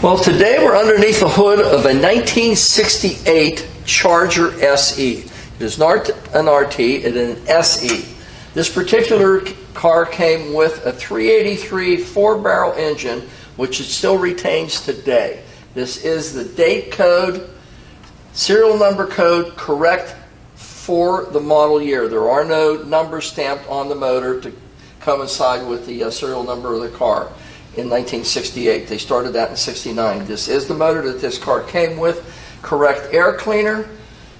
Well, today we're underneath the hood of a 1968 Charger SE. It is not an RT, it is an SE. This particular car came with a 383 4-barrel engine, which it still retains today. This is the date code, serial number code correct for the model year. There are no numbers stamped on the motor to coincide with the serial number of the car. In 1968. They started that in 69. This is the motor that this car came with. Correct air cleaner.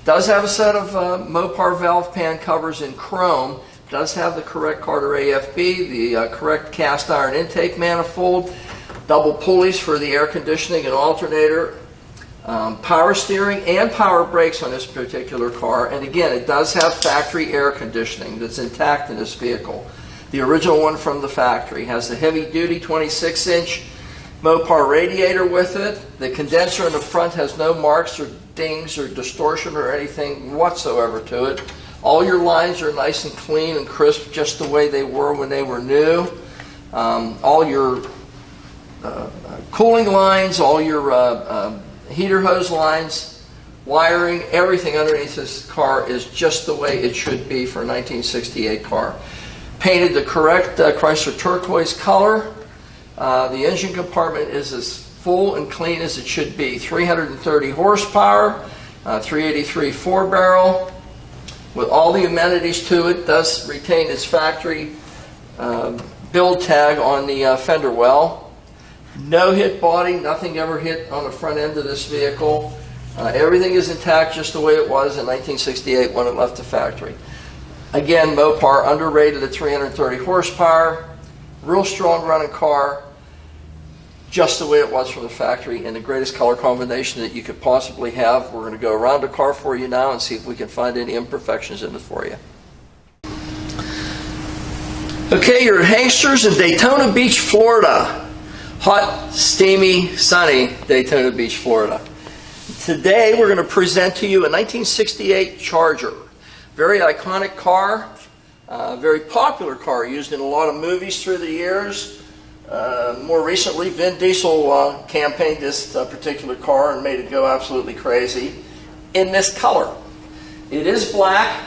Does have a set of Mopar valve pan covers in chrome. Does have the correct Carter AFB, the correct cast iron intake manifold, double pulleys for the air conditioning and alternator, power steering and power brakes on this particular car. And again, it does have factory air conditioning that's intact in this vehicle. The original one from the factory has the heavy-duty 26-inch Mopar radiator with it. The condenser in the front has no marks or dings or distortion or anything whatsoever to it. All your lines are nice and clean and crisp, just the way they were when they were new. All your cooling lines, all your heater hose lines, wiring, everything underneath this car is just the way it should be for a 1968 car. Painted the correct Chrysler turquoise color. The engine compartment is as full and clean as it should be. 330 horsepower, 383 4-barrel, with all the amenities to it. Does retain its factory build tag on the fender well. No hit body, nothing ever hit on the front end of this vehicle. Everything is intact just the way it was in 1968 when it left the factory. Again, Mopar underrated at 330 horsepower, real strong running car, just the way it was from the factory, in the greatest color combination that you could possibly have. We're going to go around the car for you now and see if we can find any imperfections in it for you. Okay, you're at Hangsters in Daytona Beach, Florida. Hot, steamy, sunny Daytona Beach, Florida. Today we're going to present to you a 1968 Charger. Very iconic car, very popular car, used in a lot of movies through the years. More recently, Vin Diesel campaigned this particular car and made it go absolutely crazy in this color. It is black.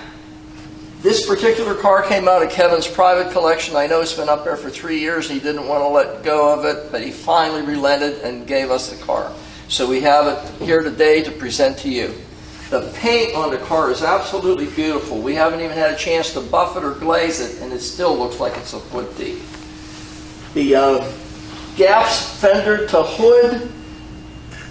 This particular car came out of Kevin's private collection. I know it's been up there for 3 years and he didn't want to let go of it, but he finally relented and gave us the car. So we have it here today to present to you. The paint on the car is absolutely beautiful. We haven't even had a chance to buff it or glaze it, and it still looks like it's a foot deep. The gaps, fender to hood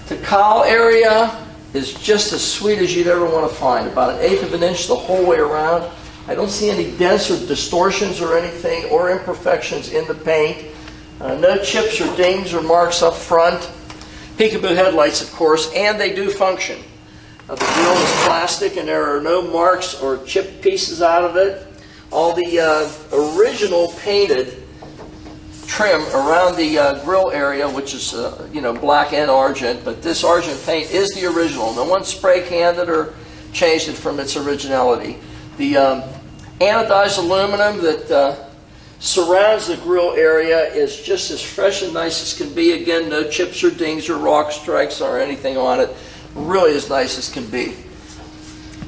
to cowl area is just as sweet as you'd ever want to find. About 1/8 of an inch the whole way around. I don't see any dents or distortions or anything or imperfections in the paint. No chips or dings or marks up front. Peekaboo headlights, of course, and they do function. The wheel is plastic and there are no marks or chipped pieces out of it. All the original painted trim around the grill area, which is black and argent, but this argent paint is the original. No one spray canned it or changed it from its originality. The anodized aluminum that surrounds the grill area is just as fresh and nice as can be. Again, no chips or dings or rock strikes or anything on it. Really as nice as can be.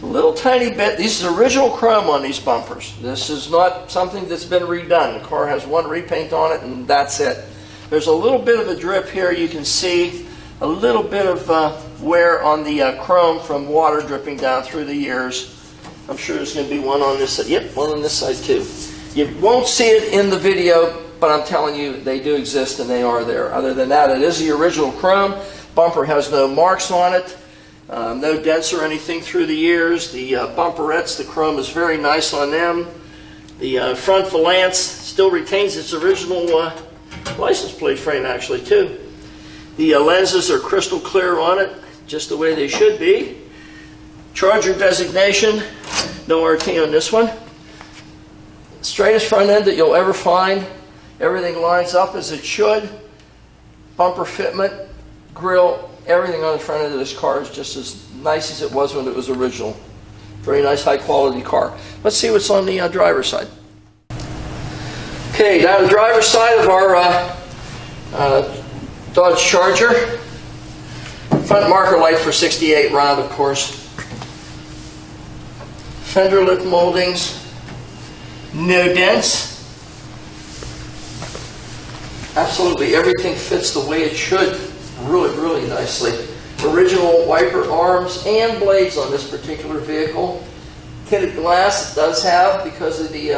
A little tiny bit, this is original chrome on these bumpers. This is not something that's been redone. The car has one repaint on it and that's it. There's a little bit of a drip here. You can see a little bit of wear on the chrome from water dripping down through the years. I'm sure there's going to be one on this side. Yep, one on this side too. You won't see it in the video, but I'm telling you they do exist and they are there. Other than that, it is the original chrome. Bumper has no marks on it, no dents or anything through the years. The bumperettes, the chrome is very nice on them. The front valance still retains its original license plate frame actually too. The lenses are crystal clear on it, just the way they should be. Charger designation, no RT on this one. Straightest front end that you'll ever find. Everything lines up as it should. Bumper fitment, grill, everything on the front end of this car is just as nice as it was when it was original. Very nice, high quality car. Let's see what's on the driver's side. Okay, down the driver's side of our Dodge Charger, Front marker light for 68 round, of course. Fender lip moldings. No dents. Absolutely everything fits the way it should. Really, really nicely. Original wiper arms and blades on this particular vehicle. Tinted glass it does have because of the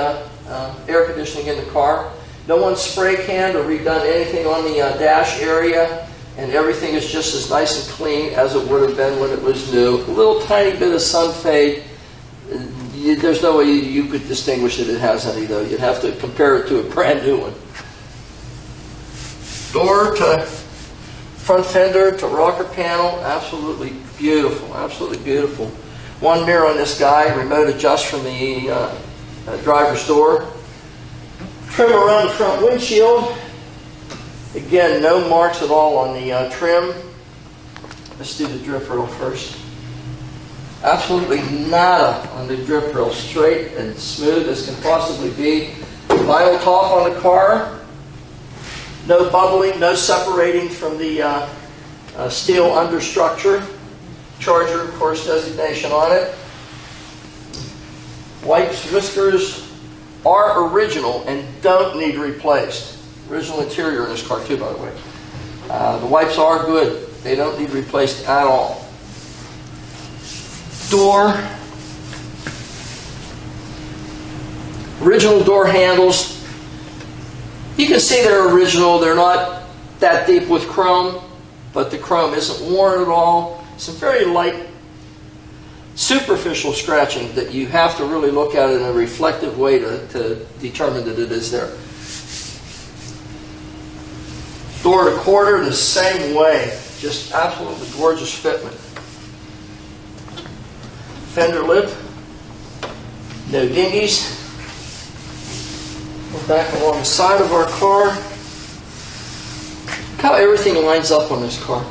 air conditioning in the car. No one spray canned or redone anything on the dash area, and everything is just as nice and clean as it would have been when it was new. A little tiny bit of sun fade. There's no way you could distinguish that it has any, though. You'd have to compare it to a brand new one. Door to front fender to rocker panel, absolutely beautiful, absolutely beautiful. One mirror on this guy, remote adjust from the driver's door. Trim around the front windshield. Again, no marks at all on the trim. Let's do the drip rail first. Absolutely nada on the drip rail, straight and smooth as can possibly be. Vinyl top on the car. No bubbling, no separating from the steel understructure. Charger, of course, designation on it. Wipes, whiskers are original and don't need replaced. Original interior in this car too, by the way. The wipes are good. They don't need replaced at all. Door. Original door handles. You can see they're original. They're not that deep with chrome, but the chrome isn't worn at all. Some very light, superficial scratching that you have to really look at it in a reflective way to determine that it is there. Door to quarter the same way. Just absolutely gorgeous fitment. Fender lip. No dinghies. We're back along the side of our car. Look how everything lines up on this car.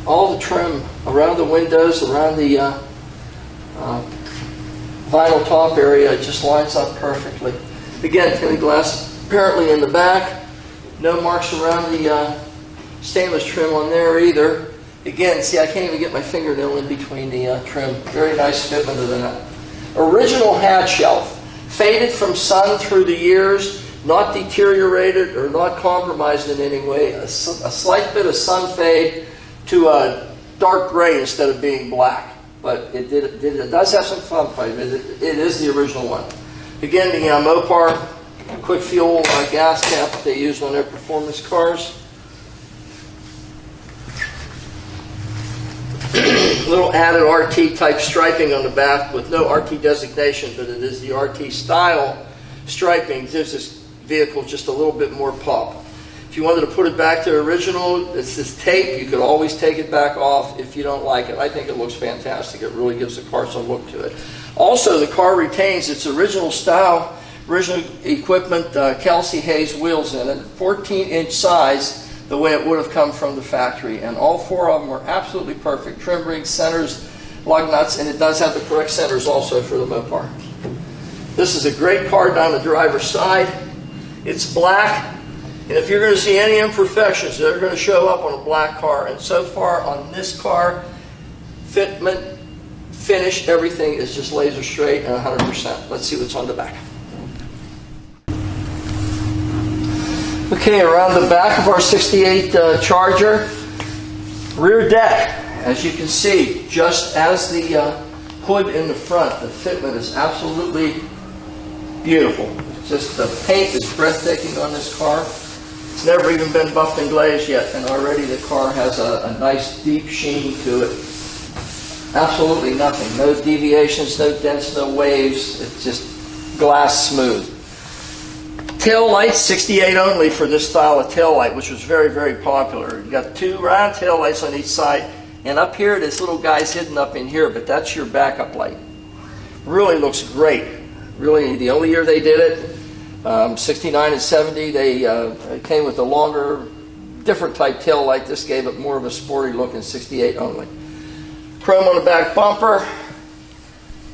All the trim around the windows, around the vinyl top area, it just lines up perfectly. Again, tinted glass apparently in the back. No marks around the stainless trim on there either. Again, see, I can't even get my fingernail in between the trim. Very nice fitment of that. Original hatch shelf. Faded from sun through the years, not deteriorated or not compromised in any way. A slight bit of sun fade to a dark gray instead of being black. But it does have some sun fade. It is the original one. Again, the Mopar quick fuel gas cap that they use on their performance cars. Little added RT type striping on the back with no RT designation, but it is the RT style striping. Gives this vehicle just a little bit more pop. If you wanted to put it back to original, it's this tape. You could always take it back off if you don't like it. I think it looks fantastic. It really gives the car some look to it. Also, the car retains its original style, original equipment, Kelsey Hayes wheels in it, 14-inch size, the way it would have come from the factory. And all four of them are absolutely perfect. Trim rings, centers, lug nuts, and it does have the correct centers also for the Mopar. This is a great car down the driver's side. It's black, and if you're going to see any imperfections, they're going to show up on a black car. And so far on this car, fitment, finish, everything is just laser straight and 100%. Let's see what's on the back. Okay, around the back of our 68 Charger, rear deck, as you can see, just as the hood in the front, the fitment is absolutely beautiful. Just the paint is breathtaking on this car. It's never even been buffed and glazed yet, and already the car has a nice deep sheen to it. Absolutely nothing. No deviations, no dents, no waves. It's just glass smooth. Tail lights, 68 only for this style of tail light, which was very, very popular. You got two round tail lights on each side, and up here, this little guy's hidden up in here, but that's your backup light. Really looks great. Really, the only year they did it, 69 and 70, they came with a longer, different type tail light. This gave it more of a sporty look in 68 only. Chrome on the back bumper,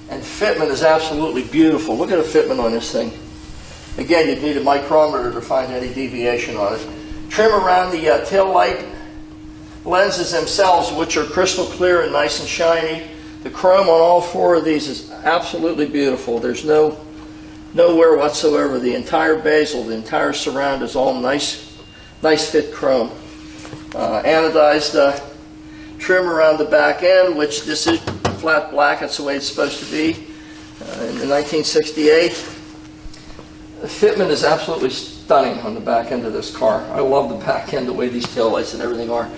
and fitment is absolutely beautiful. Look at the fitment on this thing. Again, you'd need a micrometer to find any deviation on it. Trim around the tail light, lenses themselves, which are crystal clear and nice and shiny. The chrome on all four of these is absolutely beautiful. There's no wear whatsoever. The entire bezel, the entire surround is all nice fit chrome. Anodized trim around the back end, which this is flat black. That's the way it's supposed to be. In 1968, the fitment is absolutely stunning on the back end of this car. I love the back end, the way these taillights and everything are.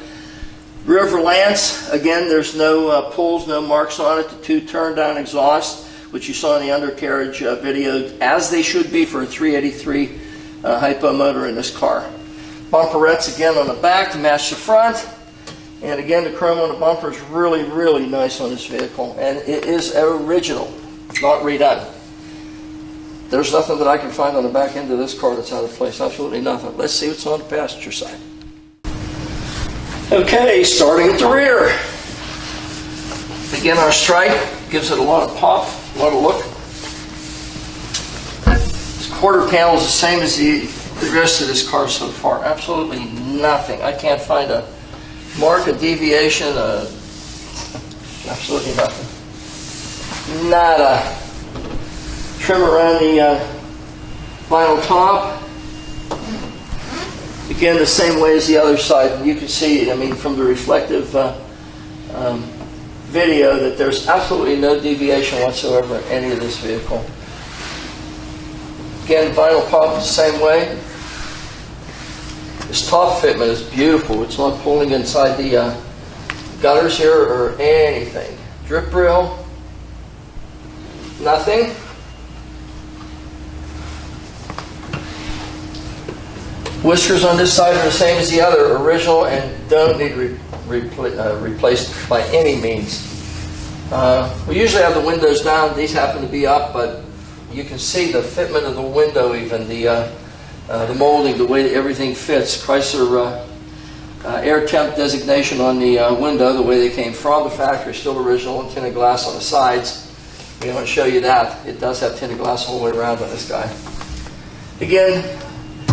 Rear Lance, again, there's no pulls, no marks on it. The two turn-down exhausts, which you saw in the undercarriage video, as they should be for a 383 hypo motor in this car. Bumperettes again on the back to match the front. And again, the chrome on the bumper is really, really nice on this vehicle. And it is original, not redone. There's nothing that I can find on the back end of this car that's out of place. Absolutely nothing. Let's see what's on the passenger side. Okay, starting at the rear. Again, our stripe gives it a lot of pop, a lot of look. This quarter panel is the same as the rest of this car so far. Absolutely nothing. I can't find a mark, a deviation, absolutely nothing. Nada. Trim around the vinyl top. Again, the same way as the other side. You can see, I mean, from the reflective video that there's absolutely no deviation whatsoever in any of this vehicle. Again, vinyl pop the same way. This top fitment is beautiful. It's not pulling inside the gutters here or anything. Drip rail, nothing. Whiskers on this side are the same as the other, original, and don't need replaced by any means. We usually have the windows down. These happen to be up, but you can see the fitment of the window, even the molding, the way that everything fits. Chrysler air temp designation on the window, the way they came from the factory, still original, and tinted glass on the sides. We want to show you that. It does have tinted glass all the way around on this guy. Again,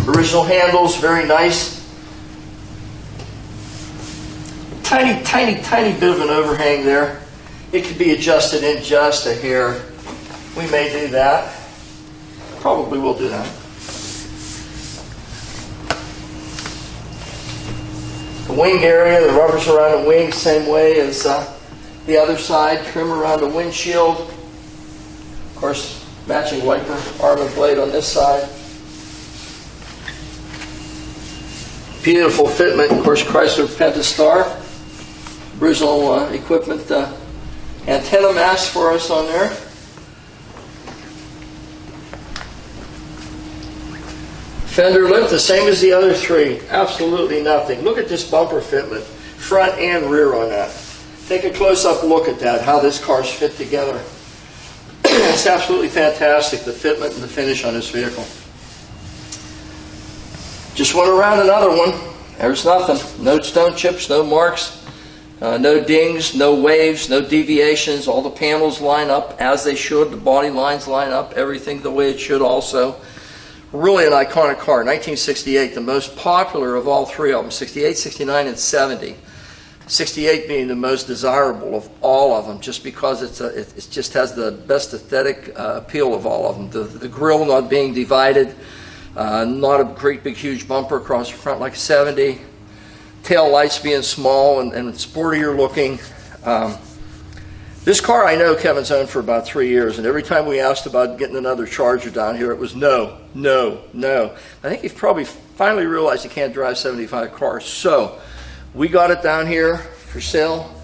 original handles, very nice. Tiny, tiny, tiny bit of an overhang there. It could be adjusted in just a hair. We may do that. Probably will do that. The wing area, the rubbers around the wing, same way as the other side. Trim around the windshield. Of course, matching wiper, arm and blade on this side. Beautiful fitment, of course, Chrysler Pentastar. Original equipment antenna mast for us on there. Fender lip, the same as the other three. Absolutely nothing. Look at this bumper fitment, front and rear on that. Take a close-up look at that, how this car's fit together. It's absolutely fantastic, the fitment and the finish on this vehicle. Just went around another one. There's nothing. No stone chips, no marks, no dings, no waves, no deviations. All the panels line up as they should. The body lines line up. Everything the way it should also. Really an iconic car. 1968, the most popular of all three of them. 68, 69, and 70. 68 being the most desirable of all of them, just because it just has the best aesthetic appeal of all of them. The grille not being divided. Not a great big huge bumper across the front like a 70. Tail lights being small and sportier looking. This car I know Kevin's owned for about 3 years, and every time we asked about getting another Charger down here, it was no, no, no. I think he's probably finally realized he can't drive 75 cars. So we got it down here for sale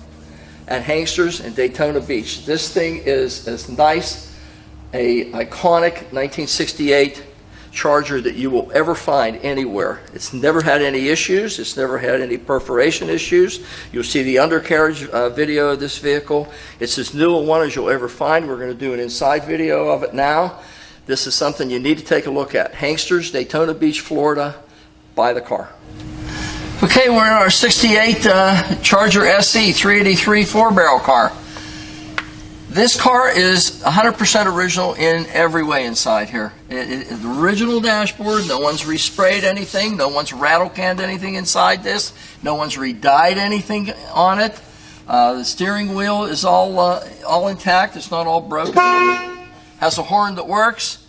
at Hangsters in Daytona Beach. This thing is as nice, a iconic 1968 Charger that you will ever find anywhere. It's never had any issues. It's never had any perforation issues. You'll see the undercarriage video of this vehicle. It's as new a one as you'll ever find. We're going to do an inside video of it now. This is something you need to take a look at. Hangsters, Daytona Beach, Florida. Buy the car. Okay, we're in our 68 Charger SE 383 4-barrel car. This car is 100% original in every way inside here. It's the original dashboard. No one's resprayed anything. No one's rattle canned anything inside this. No one's re-dyed anything on it. The steering wheel is all intact. It's not all broken. Has a horn that works.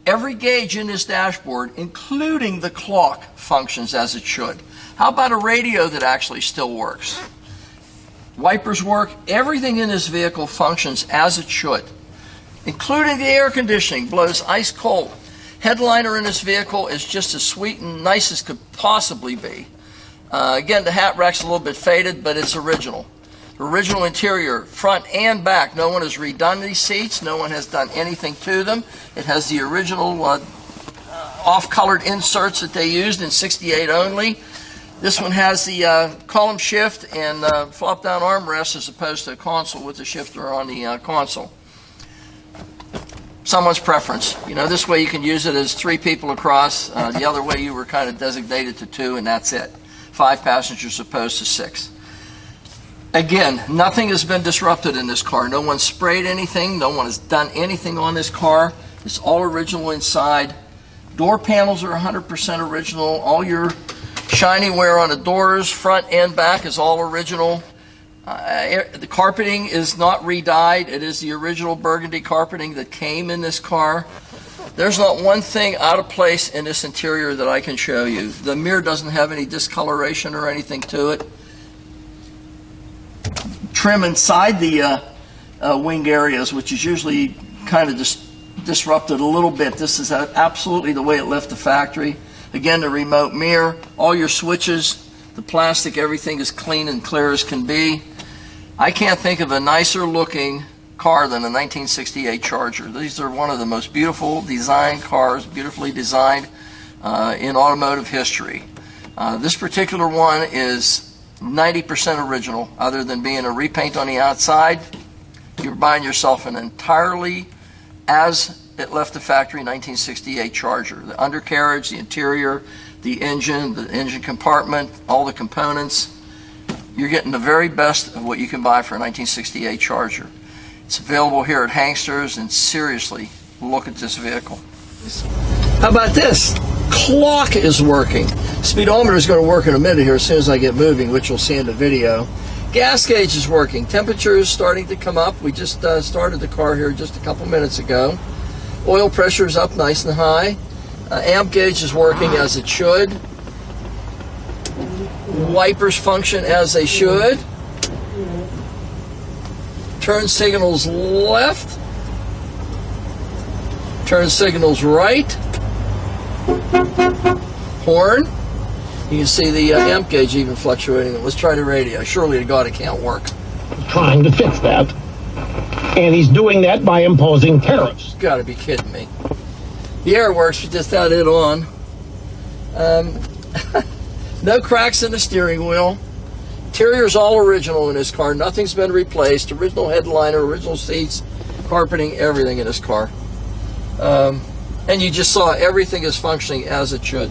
Every gauge in this dashboard, including the clock, functions as it should. How about a radio that actually still works? Wipers work. Everything in this vehicle functions as it should, including the air conditioning. Blows ice cold. Headliner in this vehicle is just as sweet and nice as could possibly be. Again, the hat rack's a little bit faded, but it's original. Original interior, front and back. No one has redone these seats. No one has done anything to them. It has the original off-colored inserts that they used in '68 only. This one has the column shift and flop-down armrest as opposed to a console with the shifter on the console. Someone's preference. You know, this way you can use it as 3 people across. The other way you were kind of designated to 2, and that's it. 5 passengers opposed to 6. Again, nothing has been disrupted in this car. No one sprayed anything. No one has done anything on this car. It's all original inside. Door panels are 100% original. All your shiny wear on the doors, front and back, is all original. The carpeting is not re-dyed. It is the original burgundy carpeting that came in this car. There's not one thing out of place in this interior that I can show you. The mirror doesn't have any discoloration or anything to it. Trim inside the wing areas, which is usually kind of disrupted a little bit. This is absolutely the way it left the factory. Again, the remote mirror, all your switches, the plastic, everything is clean and clear as can be. I can't think of a nicer looking car than a 1968 Charger. These are one of the most beautiful design cars, beautifully designed in automotive history. This particular one is 90% original, other than being a repaint on the outside. You're buying yourself an entirely as it left the factory 1968 Charger. The undercarriage, the interior, the engine compartment, all the components. You're getting the very best of what you can buy for a 1968 Charger. It's available here at Hanksters, and seriously, look at this vehicle. How about this? Clock is working. Speedometer is going to work in a minute here as soon as I get moving, which you'll see in the video. Gas gauge is working. Temperature is starting to come up. We just started the car here just a couple minutes ago. Oil pressure is up nice and high. Amp gauge is working as it should. Wipers function as they should. Turn signals left. Turn signals right. Horn. You can see the amp gauge even fluctuating. Let's try the radio. Surely to God it can't work. Trying to fix that. And he's doing that by imposing tariffs. You gotta be kidding me. The air works, we just had it on. No cracks in the steering wheel. Interior's all original in this car. Nothing's been replaced. Original headliner, original seats, carpeting, everything in this car. And you just saw everything is functioning as it should.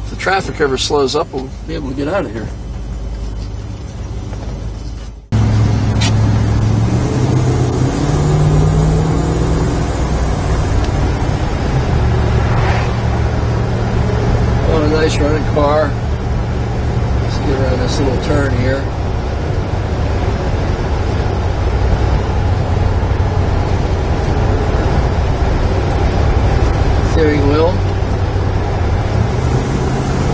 If the traffic ever slows up, we'll be able to get out of here. Oh, a nice running car. Let's get around this little turn here. Steering wheel.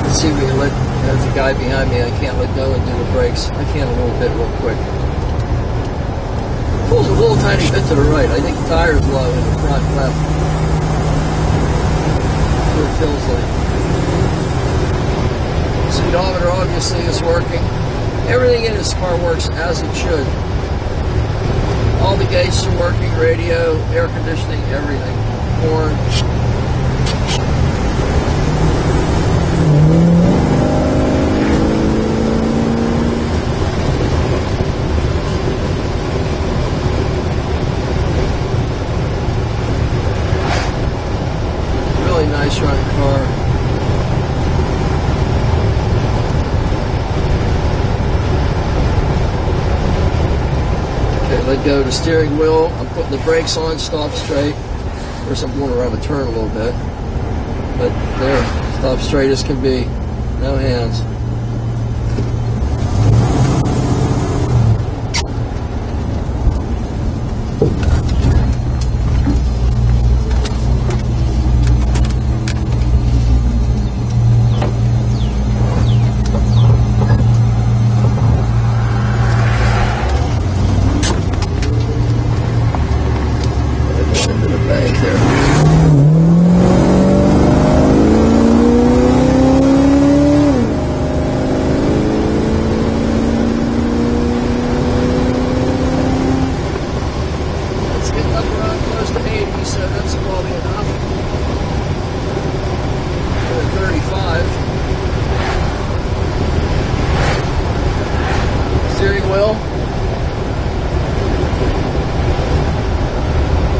Let's see if we can there's a guy behind me. I can't let go and do the brakes. I can a little bit real quick. Pulls a little tiny bit to the right. I think the tire's low in the front left. That's what it feels like. Speedometer obviously is working. Everything in this car works as it should. All the gauges are working, radio, air conditioning, everything. Horn. Really nice running car. Okay, let go of the steering wheel. I'm putting the brakes on, stop straight. Of course, I'm going around a turn a little bit. But there, stop straight as can be. No hands. Steering wheel.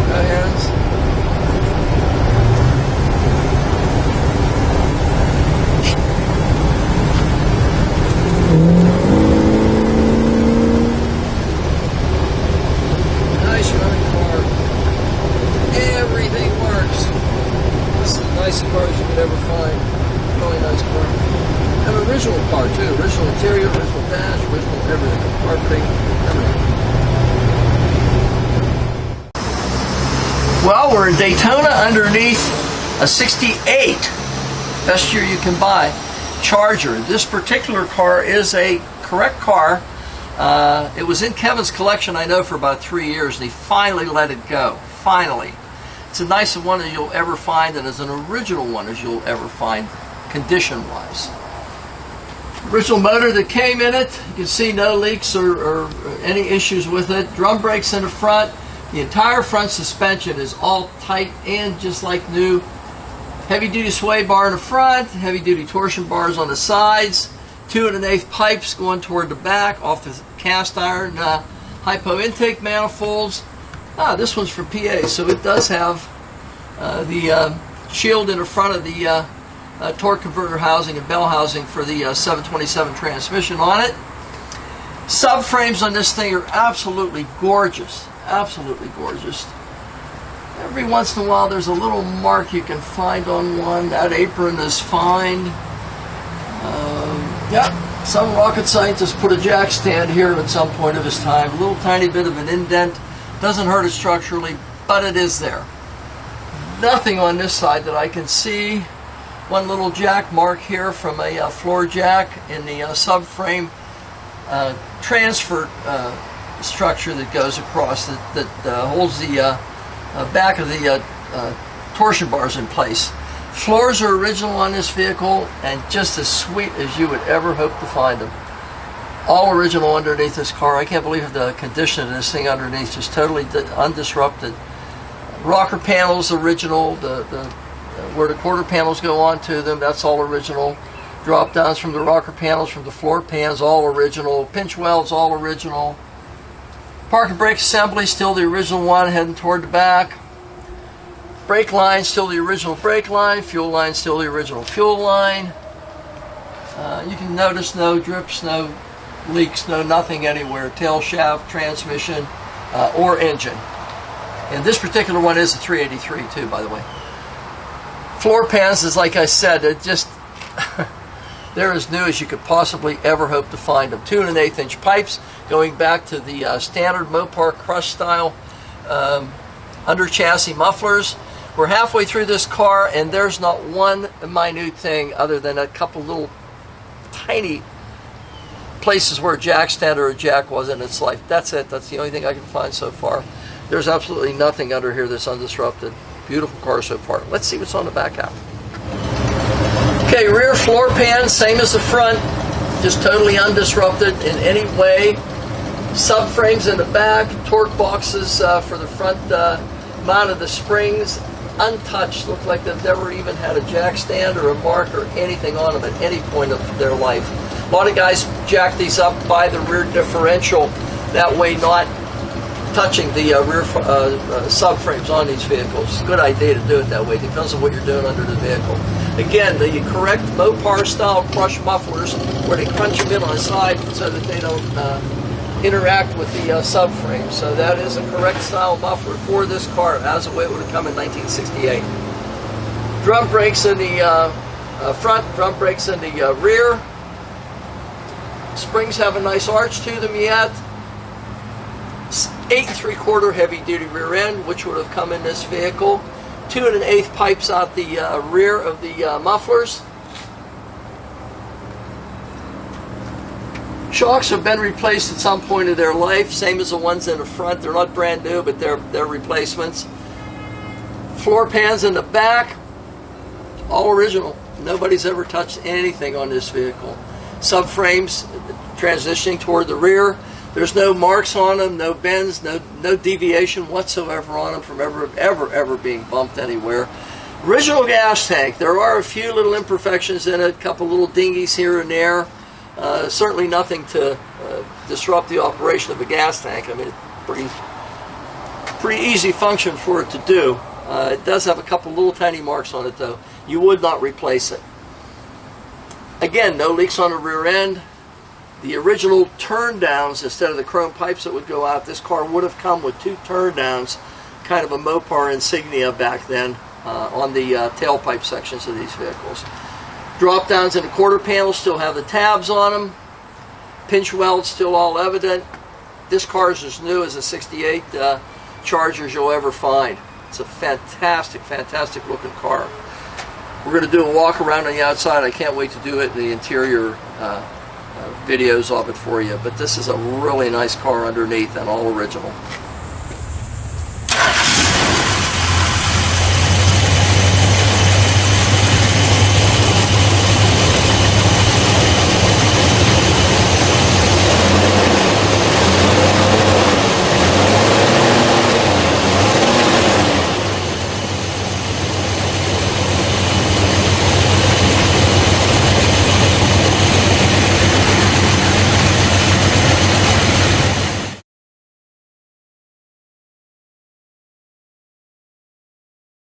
No hands. Nice running car. Everything works. This is the nicest car you could ever find. Really nice car. An original car too. Original interior, original dash, original everything. Carpeting, everything. Well, we're in Daytona underneath a 68. Best year you can buy. Charger. This particular car is a correct car. It was in Kevin's collection, I know, for about 3 years, and he finally let it go. Finally. It's a nicer one as you'll ever find, and as an original one as you'll ever find, condition-wise. Original motor that came in it. You can see no leaks or any issues with it. Drum brakes in the front. The entire front suspension is all tight and just like new. Heavy-duty sway bar in the front. Heavy-duty torsion bars on the sides. 2 1/8 pipes going toward the back off the cast iron hypo intake manifolds. This one's from PA, so it does have the shield in the front of the torque converter housing and bell housing for the 727 transmission on it. Subframes on this thing are absolutely gorgeous. Absolutely gorgeous. Every once in a while there's a little mark you can find on one. That apron is fine. Some rocket scientist put a jack stand here at some point of his time. A little tiny bit of an indent. Doesn't hurt it structurally, but it is there. Nothing on this side that I can see. One little jack mark here from a floor jack in the subframe transfer structure that goes across that holds the back of the torsion bars in place. Floors are original on this vehicle and just as sweet as you would ever hope to find them. All original underneath this car. I can't believe the condition of this thing underneath, just totally undisrupted. Rocker panels original, where the quarter panels go onto them, that's all original. Drop downs from the rocker panels, from the floor pans, all original. Pinch welds, all original. Parking brake assembly, still the original one heading toward the back. Brake line, still the original brake line. Fuel line, still the original fuel line. You can notice no drips, no leaks, no nothing anywhere. Tail shaft, transmission, or engine. And this particular one is a 383 too, by the way. Floor pans is, like I said, it just they're as new as you could possibly ever hope to find them. 2 1/8 inch pipes going back to the standard Mopar Crush style under chassis mufflers. We're halfway through this car and there's not one minute thing other than a couple little tiny places where a jack stand or a jack was in its life. That's it. That's the only thing I can find so far. There's absolutely nothing under here that's undisrupted. Beautiful car so far. Let's see what's on the back half. Okay, rear floor pan, same as the front, just totally undisrupted in any way. Subframes in the back, torque boxes for the front mount of the springs, untouched. Look like they've never even had a jack stand or a mark or anything on them at any point of their life. A lot of guys jack these up by the rear differential, that way not touching the rear subframes on these vehicles. Good idea to do it that way. Depends on what you're doing under the vehicle. Again, the correct Mopar style crush mufflers, where they crunch them in on the side so that they don't interact with the subframe. So that is a correct style muffler for this car as the way it would have come in 1968. Drum brakes in the front, drum brakes in the rear. Springs have a nice arch to them yet. 8 3/4 heavy duty rear end, which would have come in this vehicle. 2 1/8 pipes out the rear of the mufflers. Shocks have been replaced at some point of their life, same as the ones in the front. They're not brand new, but they're replacements. Floor pans in the back, all original. Nobody's ever touched anything on this vehicle. Subframes transitioning toward the rear. There's no marks on them, no bends, no deviation whatsoever on them from ever being bumped anywhere. Original gas tank. There are a few little imperfections in it, a couple little dingies here and there. Certainly nothing to disrupt the operation of a gas tank. I mean, it's pretty easy function for it to do. It does have a couple little tiny marks on it though. You would not replace it. Again, no leaks on the rear end. The original turn downs, instead of the chrome pipes that would go out, this car would have come with 2 turn downs, kind of a Mopar insignia back then on the tailpipe sections of these vehicles. Drop downs in the quarter panel still have the tabs on them. Pinch welds still all evident. This car is as new as a 68 Chargers you'll ever find. It's a fantastic looking car. We're going to do a walk around on the outside. I can't wait to do it, the interior videos of it for you. But this is a really nice car underneath and all original.